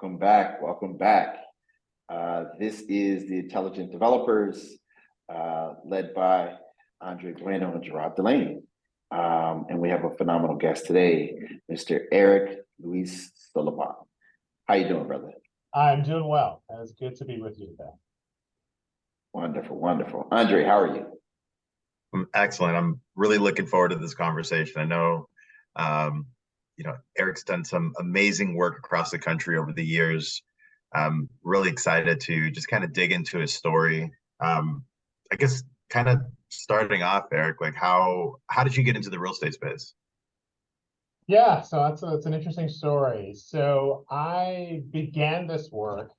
Welcome back. Welcome back. This is the Intelligent Developers, led by André Bueno and Gerard Delaney. And we have a phenomenal guest today, Mr. Erik Louis Solivan. How you doing, brother? I'm doing well. It's good to be with you today. Wonderful, wonderful. André, how are you? I'm excellent. I'm really looking forward to this conversation. I know, Erik's done some amazing work across the country over the years. I'm really excited to just kind of dig into his story. I guess kind of starting off, Erik, like how did you get into the real estate space? Yeah, so it's an interesting story. So I began this work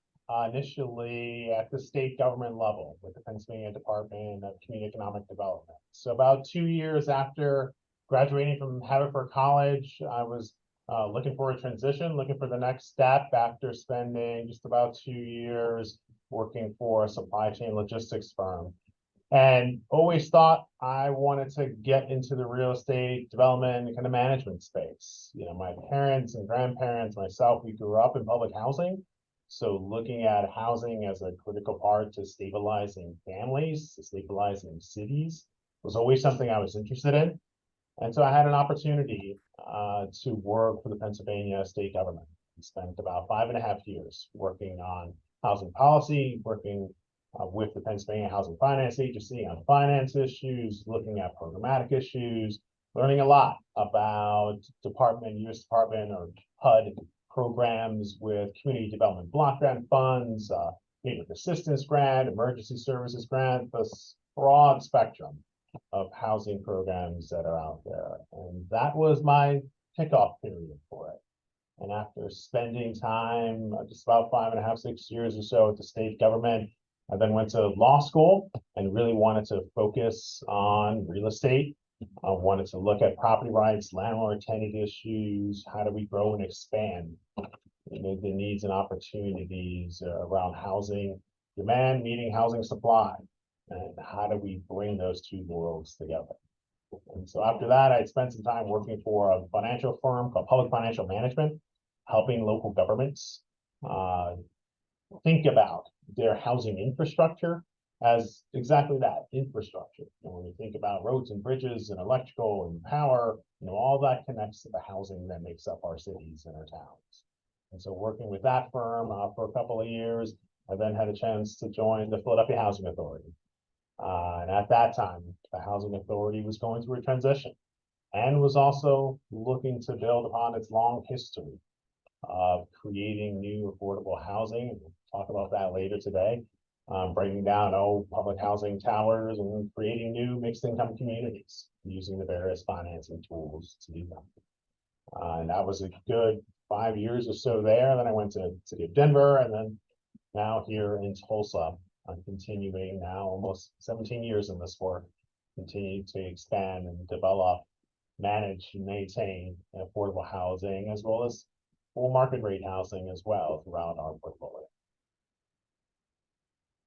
initially at the state government level with the Pennsylvania Department of Community Economic Development. So about 2 years after graduating from Haverford College, I was looking for a transition, looking for the next step after spending just about 2 years working for a supply chain logistics firm. And always thought I wanted to get into the real estate development and kind of management space. You know, my parents and grandparents, myself, we grew up in public housing. So looking at housing as a critical part to stabilizing families, to stabilizing cities was always something I was interested in. And so I had an opportunity to work for the Pennsylvania state government. I spent about 5.5 years working on housing policy, working with the Pennsylvania Housing Finance Agency on finance issues, looking at programmatic issues, learning a lot about U.S. Department or HUD programs with community development block grant funds, neighborhood assistance grant, emergency services grant, this broad spectrum of housing programs that are out there. And that was my kickoff period for it. And after spending time, just about 5.5, 6 years or so at the state government, I then went to law school and really wanted to focus on real estate. I wanted to look at property rights, landlord-tenant issues, how do we grow and expand the needs and opportunities around housing demand, meeting housing supply, and how do we bring those two worlds together. And so after that, I spent some time working for a financial firm called Public Financial Management, helping local governments think about their housing infrastructure as exactly that, infrastructure. And when we think about roads and bridges and electrical and power, all that connects to the housing that makes up our cities and our towns. And so working with that firm for a couple of years, I then had a chance to join the Philadelphia Housing Authority. And at that time, the Housing Authority was going through a transition and was also looking to build upon its long history of creating new affordable housing. We'll talk about that later today. Breaking down old public housing towers and creating new mixed income communities using the various financing tools to do that. And that was a good 5 years or so there. Then I went to City of Denver, and then now here in Tulsa. I'm continuing now almost 17 years in this work, continue to expand and develop, manage, and maintain affordable housing, as well as full market rate housing as well throughout our portfolio.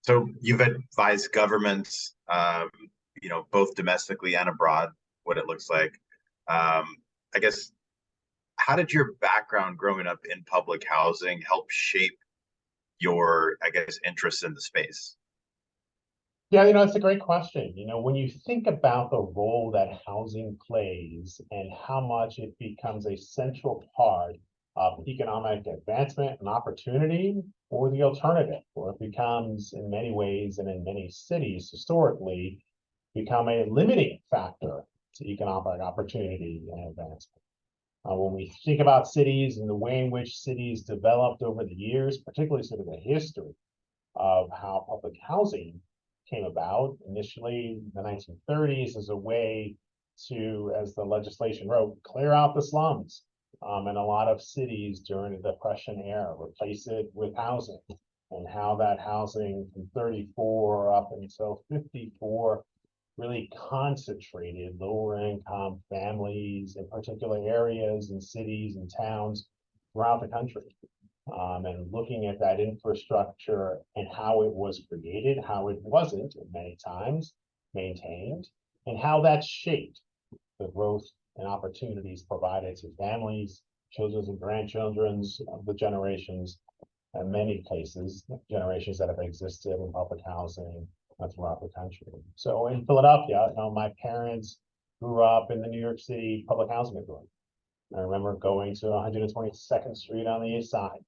So you've advised governments, both domestically and abroad, what it looks like. I guess, how did your background growing up in public housing help shape your, interest in the space? Yeah, it's a great question. When you think about the role that housing plays and how much it becomes a central part of economic advancement and opportunity, or the alternative, or it becomes in many ways and in many cities historically become a limiting factor to economic opportunity and advancement. When we think about cities and the way in which cities developed over the years, particularly sort of the history of how public housing came about, initially in the 1930s as a way to, as the legislation wrote, clear out the slums in a lot of cities during the Depression era, replace it with housing, and how that housing from 34 up until 54 really concentrated lower income families in particular areas and cities and towns throughout the country. And looking at that infrastructure and how it was created, how it wasn't at many times maintained, and how that shaped the growth and opportunities provided to families, children's and grandchildren's of the generations, in many cases, generations that have existed in public housing throughout the country. So in Philadelphia, my parents grew up in the New York City Public Housing Authority. I remember going to 122nd Street on the East Side,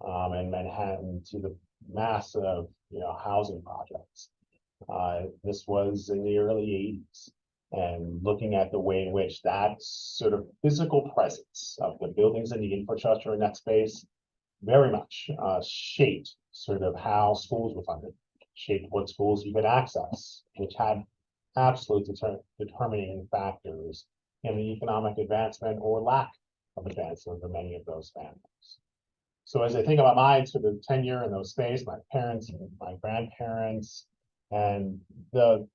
in Manhattan, to the massive, housing projects. This was in the early 80s, and looking at the way in which that sort of physical presence of the buildings and the infrastructure in that space very much shaped sort of how schools were funded, shaped what schools you could access, which had absolute determining factors in the economic advancement or lack of advancement for many of those families. So as I think about my sort of tenure in those space, my parents and my grandparents, and the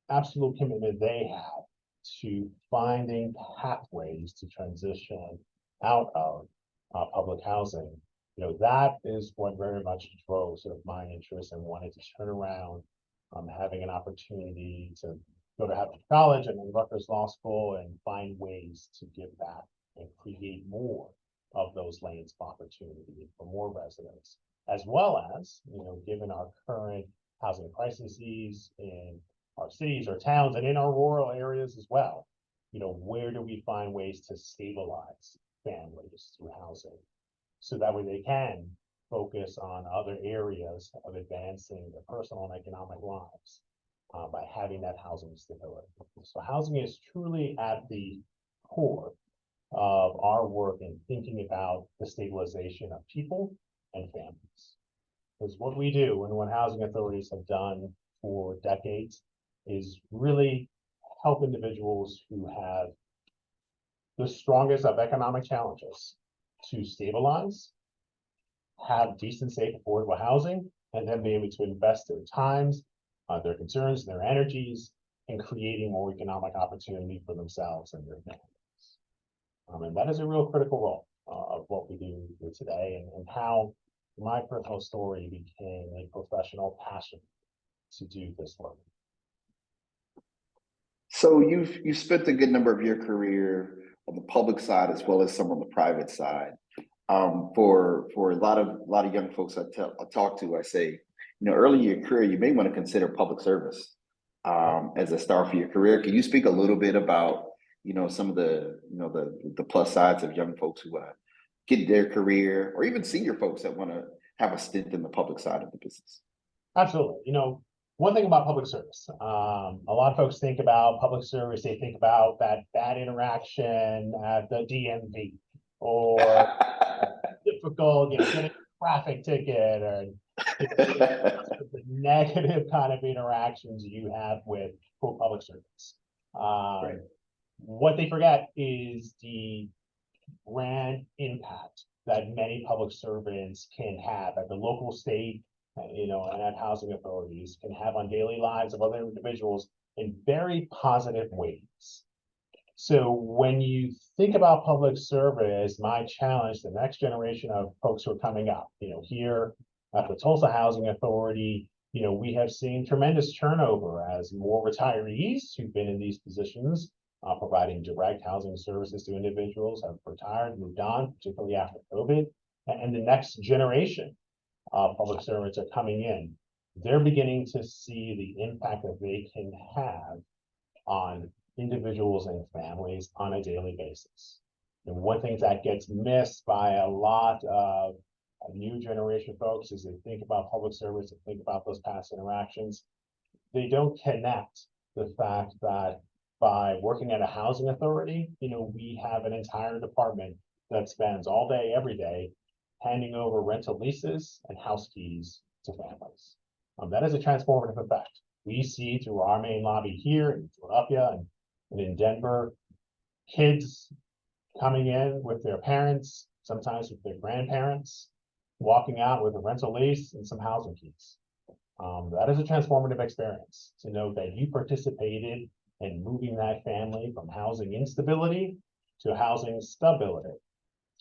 absolute commitment they had to finding pathways to transition out of public housing, that is what very much drove sort of my interest and wanted to turn around, having an opportunity to go to Harvard College and then Rutgers Law School and find ways to give back and create more of those lanes of opportunity for more residents, as well as, given our current housing crises in our cities or towns and in our rural areas as well, where do we find ways to stabilize families through housing so that way they can focus on other areas of advancing their personal and economic lives by having that housing stability. So housing is truly at the core of our work in thinking about the stabilization of people and families. Because what we do and what housing authorities have done for decades is really help individuals who have the strongest of economic challenges to stabilize, have decent, safe, affordable housing, and then be able to invest their times, their concerns, their energies in creating more economic opportunity for themselves and their families. And that is a real critical role of what we do here today, and how my personal story became a professional passion to do this work. So you've spent a good number of your career on the public side as well as some on the private side. For a lot of young folks I talk to, I say, early in your career, you may want to consider public service as a start for your career. Can you speak a little bit about some of the plus sides of young folks who want to get their career, or even senior folks that want to have a stint in the public side of the business? Absolutely. One thing about public service, a lot of folks think about public service, they think about that bad interaction at the DMV, or difficult, getting a traffic ticket, or the negative kind of interactions you have with public service. Right. What they forget is the grand impact that many public servants can have at the local, state, and at housing authorities, can have on daily lives of other individuals in very positive ways. So when you think about public service, my challenge, the next generation of folks who are coming up, here at the Tulsa Housing Authority, we have seen tremendous turnover as more retirees who've been in these positions, providing direct housing services to individuals, have retired, moved on, particularly after COVID, and the next generation of public servants are coming in. They're beginning to see the impact that they can have on individuals and families on a daily basis. And one thing that gets missed by a lot of new generation folks is they think about public service and think about those past interactions. They don't connect the fact that by working at a housing authority, we have an entire department that spends all day, every day, handing over rental leases and house keys to families. That is a transformative effect. We see through our main lobby here in Philadelphia and in Denver, kids coming in with their parents, sometimes with their grandparents, walking out with a rental lease and some housing keys. That is a transformative experience to know that you participated in moving that family from housing instability to housing stability,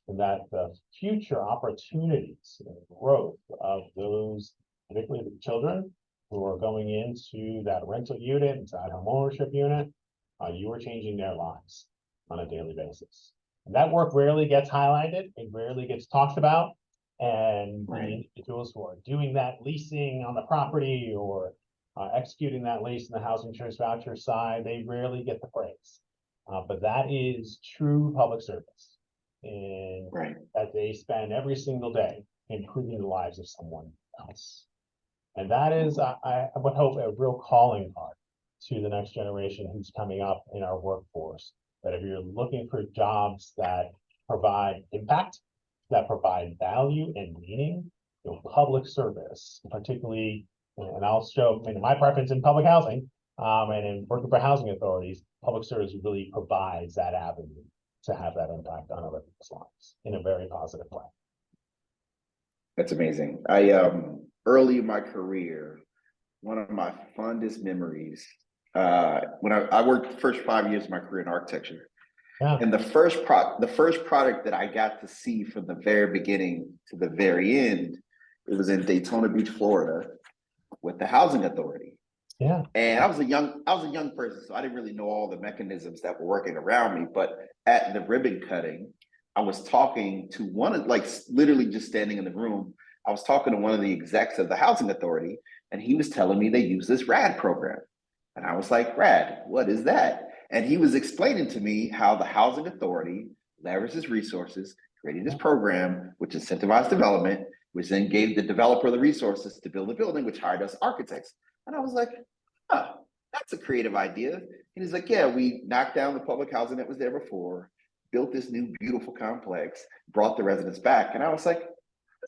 and that the future opportunities and growth of those, particularly the children who are going into that rental unit, into that home ownership unit, you are changing their lives on a daily basis. And that work rarely gets highlighted, it rarely gets talked about. And the Right. individuals who are doing that leasing on the property or executing that lease in the housing choice voucher side, they rarely get the praise. But that is true public service, and Right. that they spend every single day improving the lives of someone else. And that is, I would hope, a real calling card to the next generation who's coming up in our workforce. That if you're looking for jobs that provide impact, that provide value and meaning, public service, particularly, and I'll show my preference in public housing, and in working for housing authorities, public service really provides that avenue to have that impact on other people's lives in a very positive way. That's amazing. I early in my career, one of my fondest memories, when I worked the first 5 years of my career in architecture. Yeah. And the first product that I got to see from the very beginning to the very end, it was in Daytona Beach, Florida, with the housing authority. Yeah. And I was a young person, so I didn't really know all the mechanisms that were working around me. But at the ribbon cutting, I was talking to one of, like, literally just standing in the room. I was talking to one of the execs of the housing authority, and he was telling me they use this RAD program. And I was like, RAD, what is that? And he was explaining to me how the housing authority leverages resources, creating this program, which incentivized development, which then gave the developer the resources to build a building, which hired us architects. And I was like, oh, that's a creative idea. And he's like, yeah, we knocked down the public housing that was there before, built this new beautiful complex, brought the residents back. And I was like,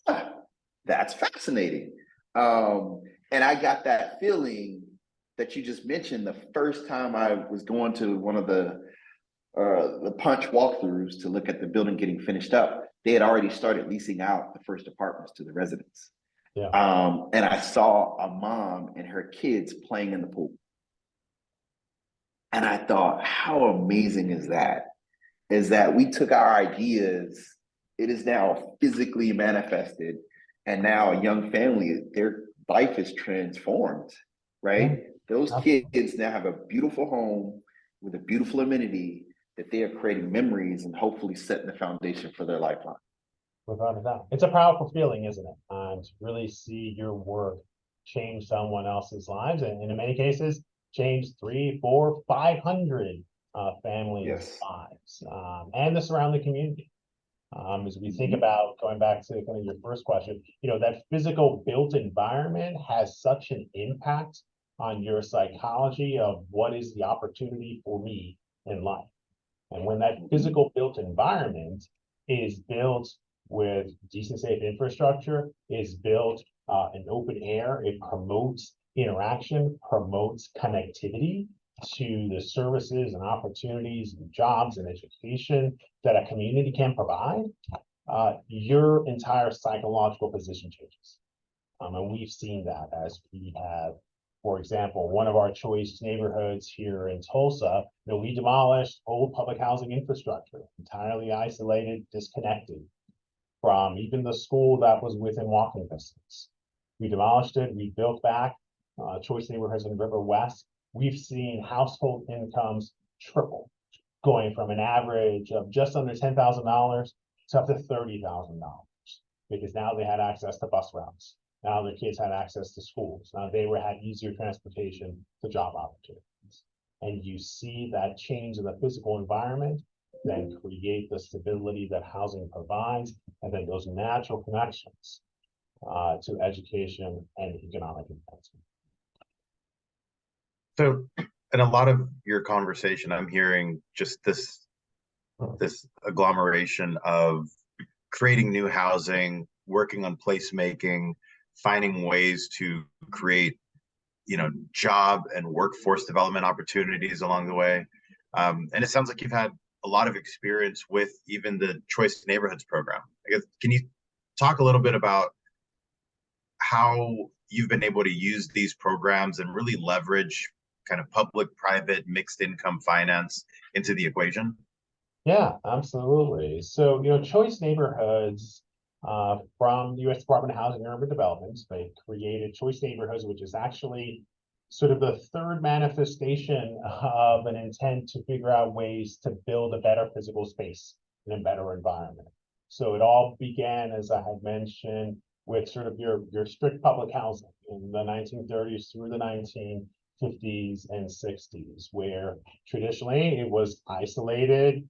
ah, that's fascinating. And I got that feeling that you just mentioned the first time I was going to one of the punch walkthroughs to look at the building getting finished up. They had already started leasing out the first apartments to the residents. Yeah. And I saw a mom and her kids playing in the pool. And I thought, how amazing is that? Is that we took our ideas, it is now physically manifested, and now a young family, their life is transformed, right? Yeah. Those Absolutely. kids now have a beautiful home with a beautiful amenity that they are creating memories and hopefully setting the foundation for their lifeline. Without a doubt. It's a powerful feeling, isn't it? To really see your work change someone else's lives, and in many cases, change 300, 400, 500 families' Yes. lives, and the surrounding community. As we think about going back to kind of your first question, that physical built environment has such an impact on your psychology of what is the opportunity for me in life. And when that physical built environment is built with decent, safe infrastructure, is built in open air, it promotes interaction, promotes connectivity to the services and opportunities and jobs and education that a community can provide, your entire psychological position changes. And we've seen that as we have, for example, one of our choice neighborhoods here in Tulsa, we demolished old public housing infrastructure, entirely isolated, disconnected from even the school that was within walking distance. We demolished it, we built back choice neighborhoods in River West. We've seen household incomes triple, going from an average of just under $10,000 to up to $30,000, because now they had access to bus routes. Now their kids had access to schools. Now they had easier transportation to job opportunities. And you see that change in the physical environment, then create the stability that housing provides, and then those natural connections to education and economic advancement. So, in a lot of your conversation, I'm hearing just this agglomeration of creating new housing, working on placemaking, finding ways to create, job and workforce development opportunities along the way. And it sounds like you've had a lot of experience with even the Choice Neighborhoods program. I guess, can you talk a little bit about how you've been able to use these programs and really leverage kind of public-private mixed income finance into the equation? Yeah, absolutely. So, Choice Neighborhoods from the U.S. Department of Housing and Urban Development, they created Choice Neighborhoods, which is actually sort of the third manifestation of an intent to figure out ways to build a better physical space in a better environment. So it all began, as I had mentioned, with sort of your strict public housing in the 1930s through the 1950s and 60s, where traditionally it was isolated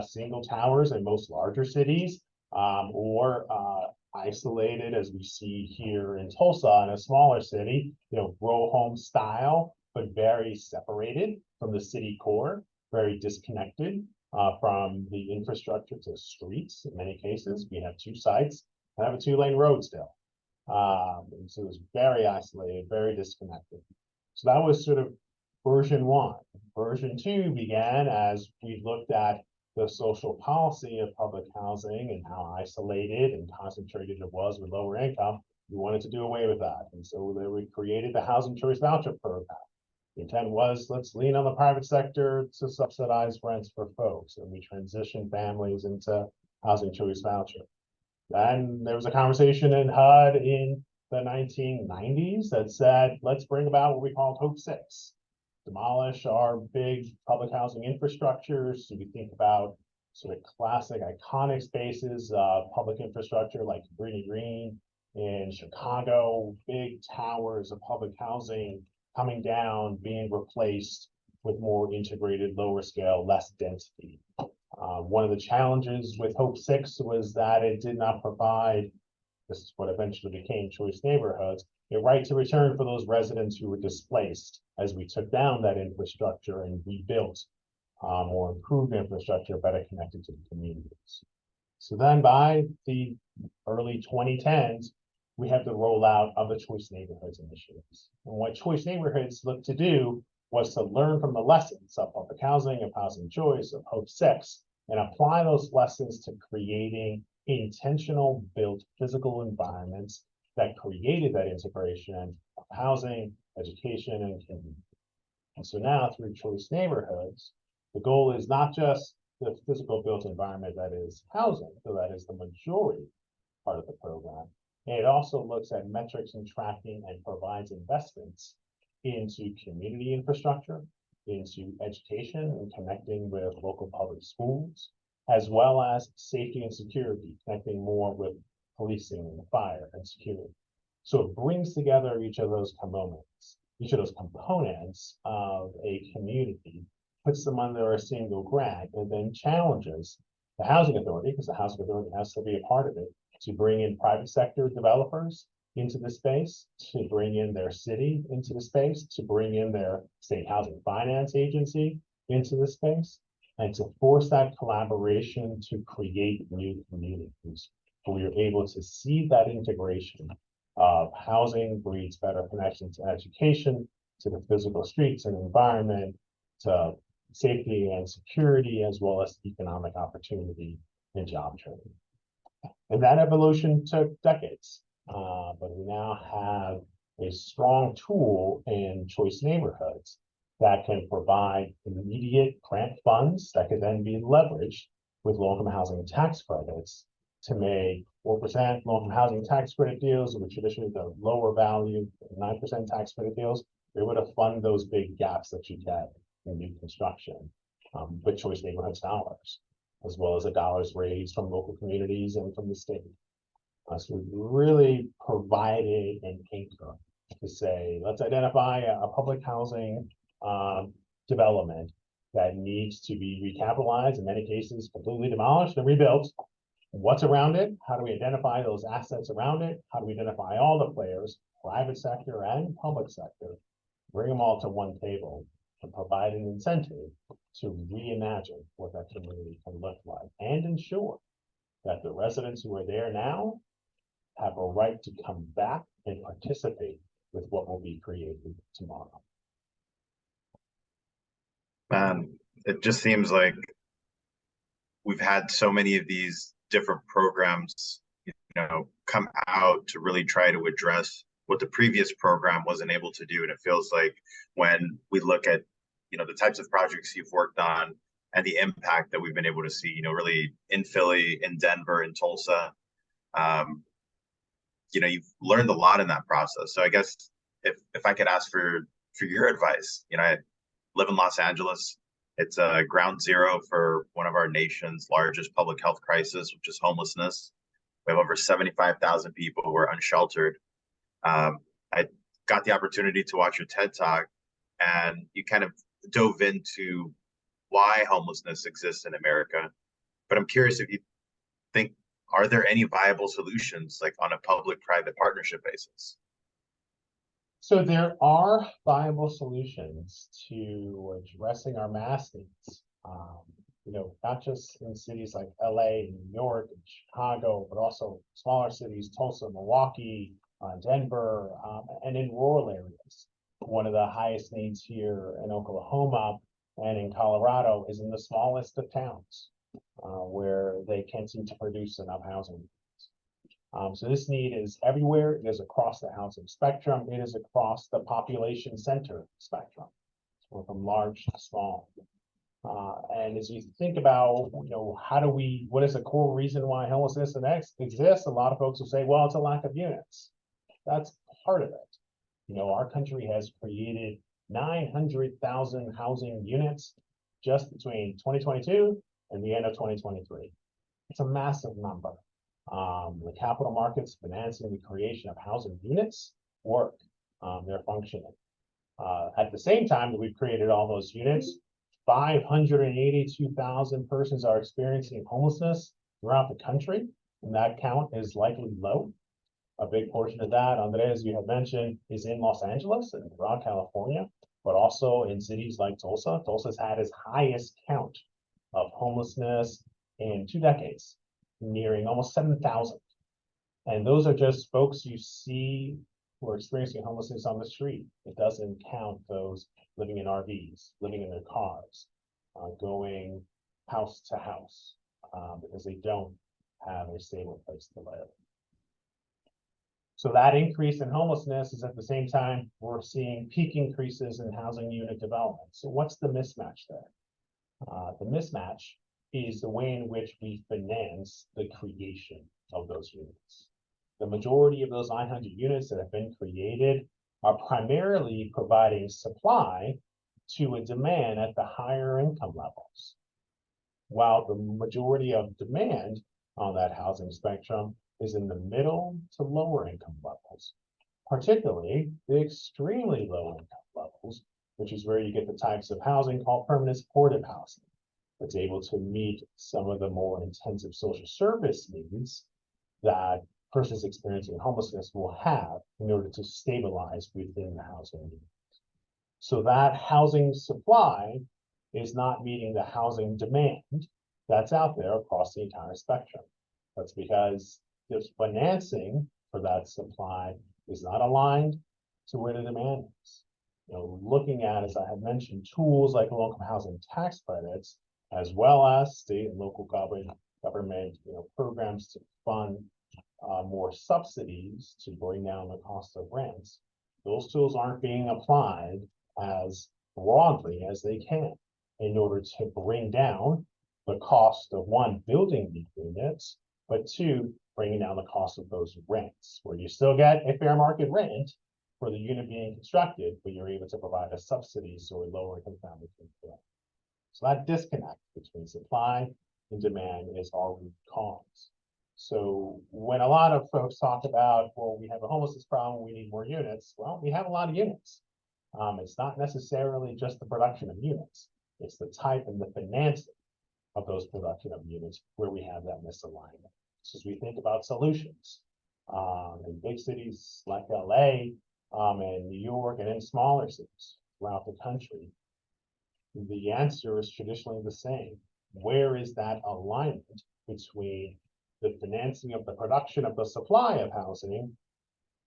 single towers in most larger cities, or isolated, as we see here in Tulsa, in a smaller city, row home style, but very separated from the city core, very disconnected from the infrastructure to streets. In many cases, we have two sites and have a two-lane road still. And so it was very isolated, very disconnected. So that was sort of version one. Version two began as we looked at the social policy of public housing and how isolated and concentrated it was with lower income. We wanted to do away with that. And so we created the Housing Choice Voucher Program. The intent was, let's lean on the private sector to subsidize rents for folks. And we transitioned families into Housing Choice Voucher. Then there was a conversation in HUD in the 1990s that said, let's bring about what we called Hope 6. Demolish our big public housing infrastructures. So we think about sort of classic iconic spaces, public infrastructure like Cabrini Green in Chicago, big towers of public housing coming down, being replaced with more integrated, lower scale, less density. One of the challenges with Hope 6 was that it did not provide, this is what eventually became Choice Neighborhoods, a right to return for those residents who were displaced as we took down that infrastructure and rebuilt or improved infrastructure better connected to the communities. So then by the early 2010s, we have the rollout of the Choice Neighborhoods initiatives. And what Choice Neighborhoods looked to do was to learn from the lessons of public housing, of housing choice, of Hope 6, and apply those lessons to creating intentional built physical environments that created that integration of housing, education, and community. And so now through Choice Neighborhoods, the goal is not just the physical built environment that is housing, so that is the majority part of the program. And it also looks at metrics and tracking and provides investments into community infrastructure, into education and connecting with local public schools, as well as safety and security, connecting more with policing and fire and security. So it brings together each of those components of a community, puts them under a single grant, and then challenges the housing authority, because the housing authority has to be a part of it, to bring in private sector developers into the space, to bring in their city into the space, to bring in their state housing finance agency into the space, and to force that collaboration to create new communities. So we are able to see that integration of housing breeds better connection to education, to the physical streets and environment, to safety and security, as well as economic opportunity and job training. And that evolution took decades, but we now have a strong tool in Choice Neighborhoods that can provide immediate grant funds that could then be leveraged with low-income housing tax credits to make 4% low-income housing tax credit deals, which traditionally the lower value 9% tax credit deals. They would have fund those big gaps that you get in new construction with Choice Neighborhoods dollars, as well as the dollars raised from local communities and from the state. So we really provided an anchor to say, let's identify a public housing development that needs to be recapitalized, in many cases completely demolished and rebuilt. What's around it? How do we identify those assets around it? How do we identify all the players, private sector and public sector, bring them all to one table and provide an incentive to reimagine what that community can look like and ensure that the residents who are there now have a right to come back and participate with what will be created tomorrow. Man, it just seems like we've had so many of these different programs, come out to really try to address what the previous program wasn't able to do. And it feels like when we look at, the types of projects you've worked on and the impact that we've been able to see, really in Philly, in Denver, in Tulsa, you've learned a lot in that process. So I guess if I could ask for your advice, I live in Los Angeles. It's a ground zero for one of our nation's largest public health crisis, which is homelessness. We have over 75,000 people who are unsheltered. I got the opportunity to watch your TED Talk, and you kind of dove into why homelessness exists in America. But I'm curious if you think, are there any viable solutions, like on a public-private partnership basis? So there are viable solutions to addressing our mass needs. Not just in cities like LA and New York and Chicago, but also smaller cities, Tulsa, Milwaukee, Denver, and in rural areas. One of the highest needs here in Oklahoma and in Colorado is in the smallest of towns, where they can't seem to produce enough housing. So this need is everywhere. It is across the housing spectrum. It is across the population center spectrum, so from large to small. And as you think about, what is the core reason why homelessness exists? A lot of folks will say, well, it's a lack of units. That's part of it. Our country has created 900,000 housing units just between 2022 and the end of 2023. It's a massive number. The capital markets financing the creation of housing units work. They're functioning. At the same time that we've created all those units, 582,000 persons are experiencing homelessness throughout the country, and that count is likely low. A big portion of that, André, as you have mentioned, is in Los Angeles and throughout California, but also in cities like Tulsa. Tulsa's had its highest count of homelessness in 2 decades, nearing almost 7,000. And those are just folks you see who are experiencing homelessness on the street. It doesn't count those living in RVs, living in their cars, going house to house, because they don't have a stable place to live. So that increase in homelessness is at the same time we're seeing peak increases in housing unit development. So what's the mismatch there? The mismatch is the way in which we finance the creation of those units. The majority of those 900 units that have been created are primarily providing supply to a demand at the higher income levels, while the majority of demand on that housing spectrum is in the middle to lower income levels, particularly the extremely low income levels, which is where you get the types of housing called permanent supportive housing. That's able to meet some of the more intensive social service needs that persons experiencing homelessness will have in order to stabilize within the housing unit. So that housing supply is not meeting the housing demand that's out there across the entire spectrum. That's because the financing for that supply is not aligned to where the demand is. Looking at, as I had mentioned, tools like low-income housing tax credits, as well as state and local government programs to fund more subsidies to bring down the cost of rents. Those tools aren't being applied as broadly as they can in order to bring down the cost of, one, building these units, but two, bringing down the cost of those rents, where you still get a fair market rent for the unit being constructed, but you're able to provide a subsidy so a lower income family can pay. So that disconnect between supply and demand is our root cause. So when a lot of folks talk about, well, we have a homelessness problem, we need more units, well, we have a lot of units. It's not necessarily just the production of units. It's the type and the financing of those production of units where we have that misalignment. So as we think about solutions in big cities like LA and New York and in smaller cities throughout the country, the answer is traditionally the same. Where is that alignment between the financing of the production of the supply of housing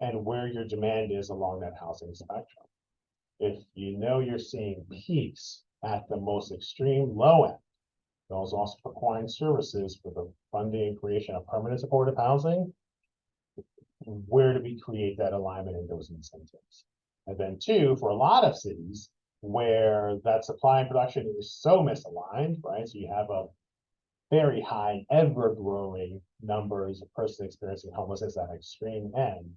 and where your demand is along that housing spectrum? If you're seeing peaks at the most extreme low end, those also requiring services for the funding and creation of permanent supportive housing, where do we create that alignment in those incentives? And then two, for a lot of cities where that supply and production is so misaligned, right? So you have a very high, ever-growing numbers of persons experiencing homelessness at extreme end.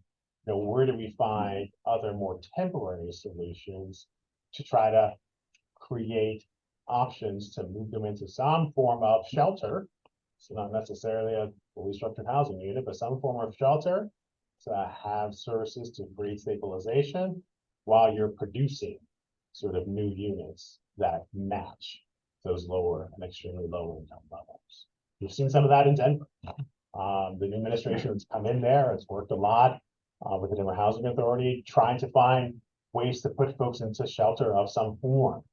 Where do we find other more temporary solutions to try to create options to move them into some form of shelter. So not necessarily a fully structured housing unit, but some form of shelter to have services to create stabilization while you're producing sort of new units that match those lower and extremely low income levels. You've seen some of that in Denver. The new administration has come in there. It's worked a lot with the Denver Housing Authority, trying to find ways to put folks into shelter of some form,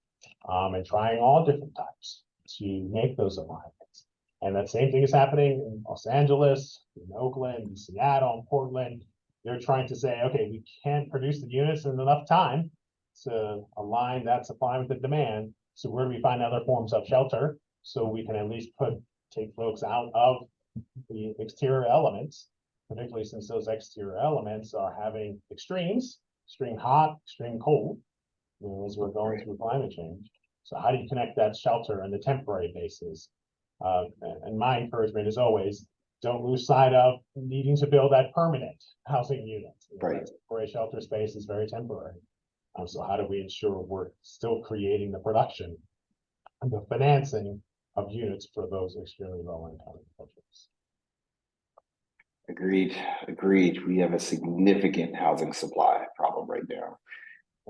and trying all different types to make those alignments. And that same thing is happening in Los Angeles, in Oakland, in Seattle, in Portland. They're trying to say, okay, we can't produce the units in enough time to align that supply with the demand. So where do we find other forms of shelter so we can at least take folks out of the exterior elements, particularly since those exterior elements are having extremes, extreme hot, extreme cold, as we're going through climate change. So how do you connect that shelter on the temporary basis? And my encouragement is always, don't lose sight of needing to build that permanent housing unit. Right. Temporary shelter space is very temporary. So how do we ensure we're still creating the production and the financing of units for those extremely low income individuals? Agreed. We have a significant housing supply problem right now.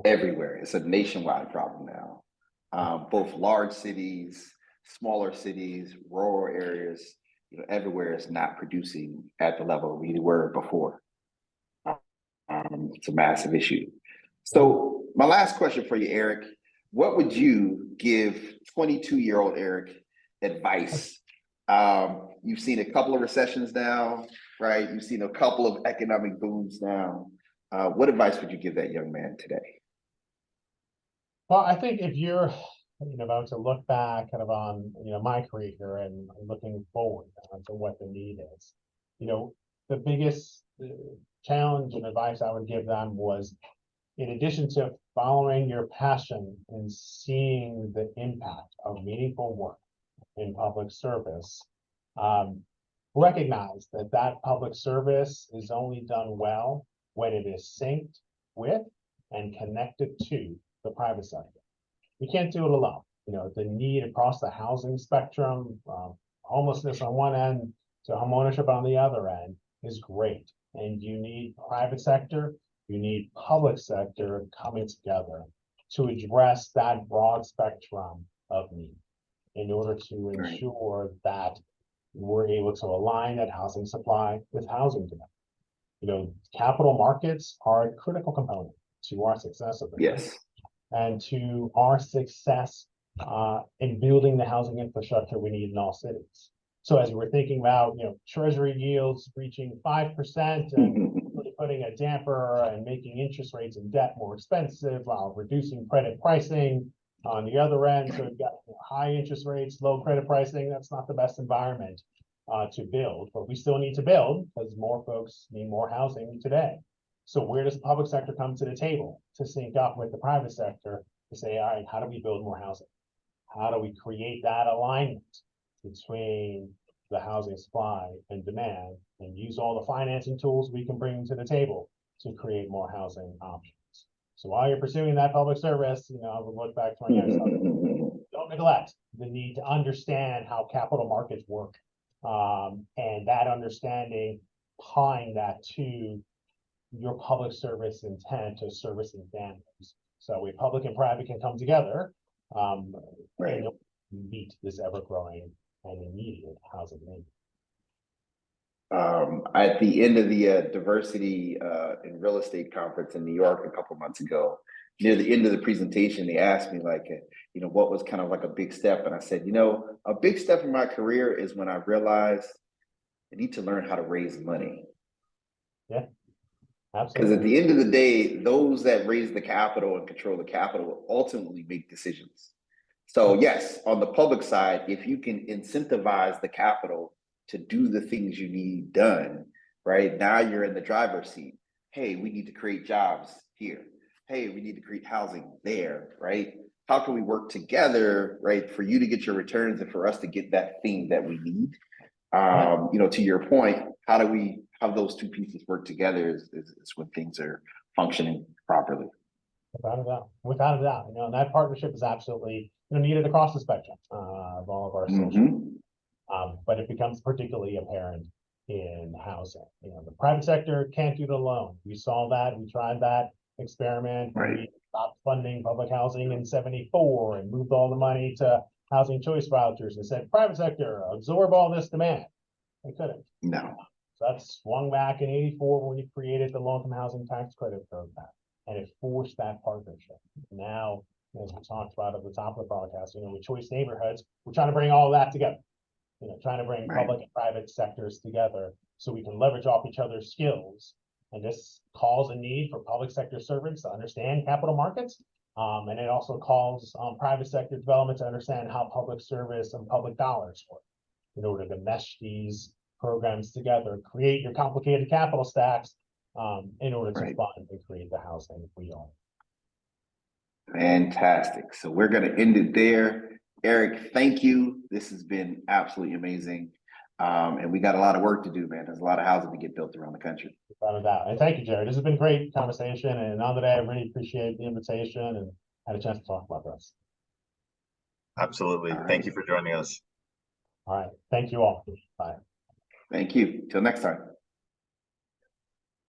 Everywhere. It's a nationwide problem now. Both large cities, smaller cities, rural areas, everywhere is not producing at the level we were before. It's a massive issue. So my last question for you, Erik, what would you give 22-year-old Erik advice? You've seen a couple of recessions now, right? You've seen a couple of economic booms now. What advice would you give that young man today? Well, I think if you're, about to look back kind of on, my career and looking forward to what the need is, the biggest challenge and advice I would give them was, in addition to following your passion and seeing the impact of meaningful work in public service, recognize that public service is only done well when it is synced with and connected to the private sector. We can't do it alone. The need across the housing spectrum, homelessness on one end to homeownership on the other end, is great. And you need private sector, you need public sector coming together to address that broad spectrum of need in order to ensure that we're able to align that housing supply with housing demand. Capital markets are a critical component to our success of the Yes. and to our success in building the housing infrastructure we need in all cities. So as we're thinking about, treasury yields reaching 5% and really putting a damper and making interest rates and debt more expensive while reducing credit pricing on the other end. So we've got high interest rates, low credit pricing. That's not the best environment to build, but we still need to build because more folks need more housing today. So where does the public sector come to the table to sync up with the private sector to say, all right, how do we build more housing? How do we create that alignment between the housing supply and demand and use all the financing tools we can bring to the table to create more housing options? So while you're pursuing that public service, I would look back 20 years ago. Don't neglect the need to understand how capital markets work, and that understanding tying that to your public service intent to servicing families. So we public and private can come together and meet this ever-growing and immediate housing need. At the end of the diversity in real estate conference in New York a couple months ago, near the end of the presentation, they asked me what was kind of like a big step. And I said, a big step in my career is when I realized I need to learn how to raise money. Yeah, absolutely. Because at the end of the day, those that raise the capital and control the capital will ultimately make decisions. So yes, on the public side, if you can incentivize the capital to do the things you need done, right? Now you're in the driver's seat. Hey, we need to create jobs here. Hey, we need to create housing there, right? How can we work together, right? For you to get your returns and for us to get that thing that we need. To your point, how do we have those two pieces work together is when things are functioning properly. Without a doubt, and that partnership is absolutely needed across the spectrum of all of our social. Mhm. But it becomes particularly apparent in housing. The private sector can't do it alone. We saw that. We tried that experiment when we stopped funding public housing in '74 and moved all the money to housing choice vouchers and said, private sector, absorb all this demand. They couldn't. No. So that swung back in '84 when we created the low-income housing tax credit program, and it forced that partnership. Now, as we talked about at the top of the broadcast, with choice neighborhoods, we're trying to bring all that together. Trying to bring public and private sectors together so we can leverage off each other's skills. And this calls a need for public sector servants to understand capital markets. And it also calls on private sector development to understand how public service and public dollars work in order to mesh these programs together, create your complicated capital stacks in order to fund and create the housing we own. Fantastic. So we're going to end it there. Erik, thank you. This has been absolutely amazing. And we got a lot of work to do, man. There's a lot of housing to get built around the country. Without a doubt. And thank you, Jared. This has been a great conversation. And André, I really appreciate the invitation and had a chance to talk about this. Absolutely. Thank you for joining us. All right. Thank you all. Bye. Thank you. Till next time.